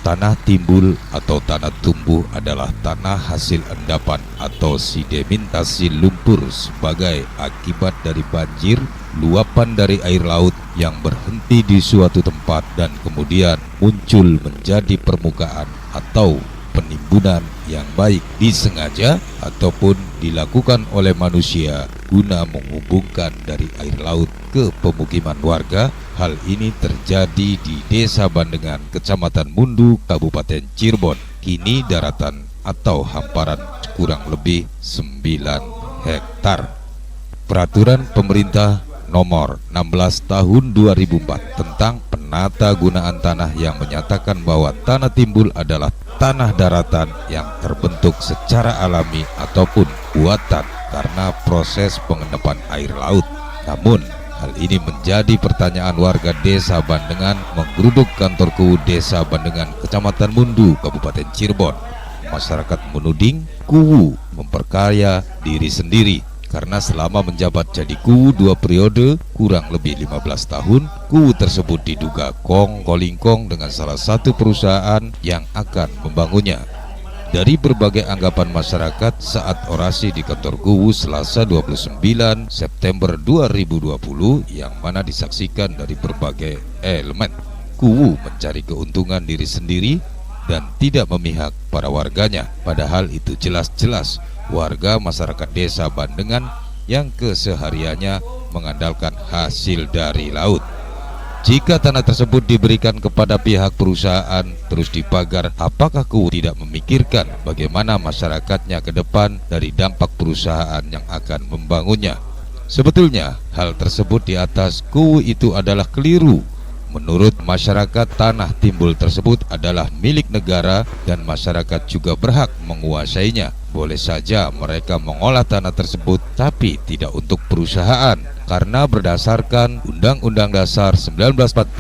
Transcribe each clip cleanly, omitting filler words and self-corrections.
Tanah timbul atau tanah tumbuh adalah tanah hasil endapan atau sedimentasi lumpur sebagai akibat dari banjir, luapan dari air laut yang berhenti di suatu tempat dan kemudian muncul menjadi permukaan atau penimbunan yang baik disengaja ataupun dilakukan oleh manusia guna menghubungkan dari air laut ke pemukiman warga. Hal ini terjadi di Desa Bandengan, Kecamatan Mundu, Kabupaten Cirebon. Kini daratan atau hamparan kurang lebih 9 hektar. Peraturan Pemerintah Nomor 16 Tahun 2004 tentang penata gunaan tanah yang menyatakan bahwa tanah timbul adalah tanah daratan yang terbentuk secara alami ataupun buatan karena proses pengendapan air laut. Namun hal ini menjadi pertanyaan warga Desa Bandengan menggeruduk kantor KUU Desa Bandengan, Kecamatan Mundu, Kabupaten Cirebon. Masyarakat menuding KUU memperkaya diri sendiri karena selama menjabat jadi KUU 2 periode kurang lebih 15 tahun, KUU tersebut diduga kong-kolingkong dengan salah satu perusahaan yang akan membangunnya. Dari berbagai anggapan masyarakat saat orasi di kantor KUU Selasa 29 September 2020 yang mana disaksikan dari berbagai elemen, KUU mencari keuntungan diri sendiri dan tidak memihak para warganya. Padahal itu jelas-jelas warga masyarakat Desa Bandengan yang kesehariannya mengandalkan hasil dari laut. Jika tanah tersebut diberikan kepada pihak perusahaan terus dipagar, apakah KUU tidak memikirkan bagaimana masyarakatnya ke depan dari dampak perusahaan yang akan membangunnya? Sebetulnya hal tersebut di atas KUU itu adalah keliru. Menurut masyarakat, tanah timbul tersebut adalah milik negara dan masyarakat juga berhak menguasainya. Boleh saja mereka mengolah tanah tersebut, tapi tidak untuk perusahaan. Karena berdasarkan Undang-Undang Dasar 1945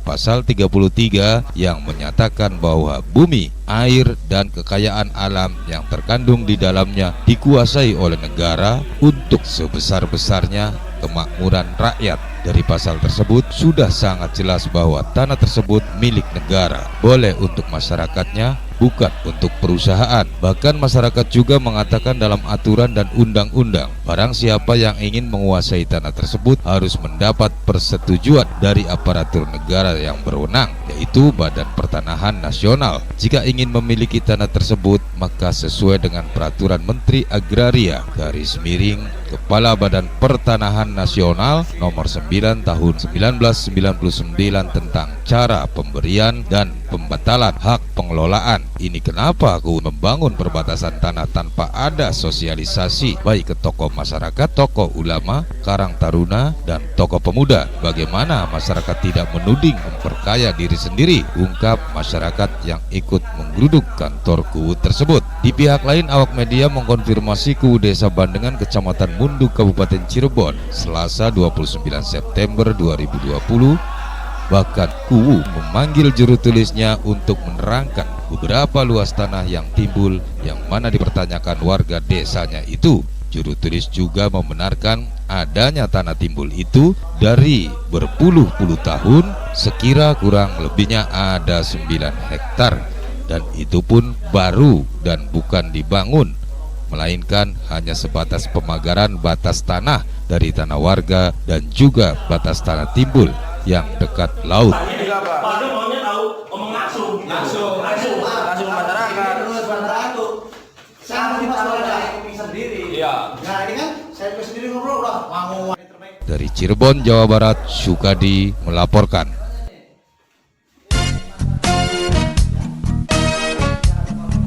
Pasal 33 yang menyatakan bahwa bumi, air, dan kekayaan alam yang terkandung di dalamnya dikuasai oleh negara untuk sebesar-besarnya kemakmuran rakyat. Dari pasal tersebut sudah sangat jelas bahwa tanah tersebut milik negara, boleh untuk masyarakatnya, bukan untuk perusahaan. Bahkan masyarakat juga mengatakan dalam aturan dan undang-undang, barang siapa yang ingin menguasai tanah tersebut harus mendapat persetujuan dari aparatur negara yang berwenang, yaitu Badan Pertanahan Nasional. Jika ingin memiliki tanah tersebut, maka sesuai dengan Peraturan Menteri Agraria / Kepala Badan Pertanahan Nasional Nomor 9 Tahun 1999 tentang cara pemberian dan pembatalan hak pengelolaan. Ini kenapa aku membangun perbatasan tanah tanpa ada sosialisasi baik ke tokoh masyarakat, tokoh ulama, karang taruna, dan tokoh pemuda. Bagaimana masyarakat tidak menuding memperkaya diri sendiri, ungkap masyarakat yang ikut menggeruduk kantor KUU tersebut. Di pihak lain, awak media mengkonfirmasi KUU Desa Bandengan, Kecamatan Mundu, Kabupaten Cirebon, Selasa 29 September 2020. Bahkan KUU memanggil juru tulisnya untuk menerangkan beberapa luas tanah yang timbul yang mana dipertanyakan warga desanya itu. Juru tulis juga membenarkan adanya tanah timbul itu dari berpuluh-puluh tahun, sekira kurang lebihnya ada 9 hektar, dan itu pun baru dan bukan dibangun, melainkan hanya sebatas pemagaran batas tanah dari tanah warga dan juga batas tanah timbul yang dekat laut. Warga maunya tahu langsung masyarakat. Saya sendiri. Iya. Nah ini kan saya sendiri ngobrol lah. Dari Cirebon, Jawa Barat, Sukadi melaporkan.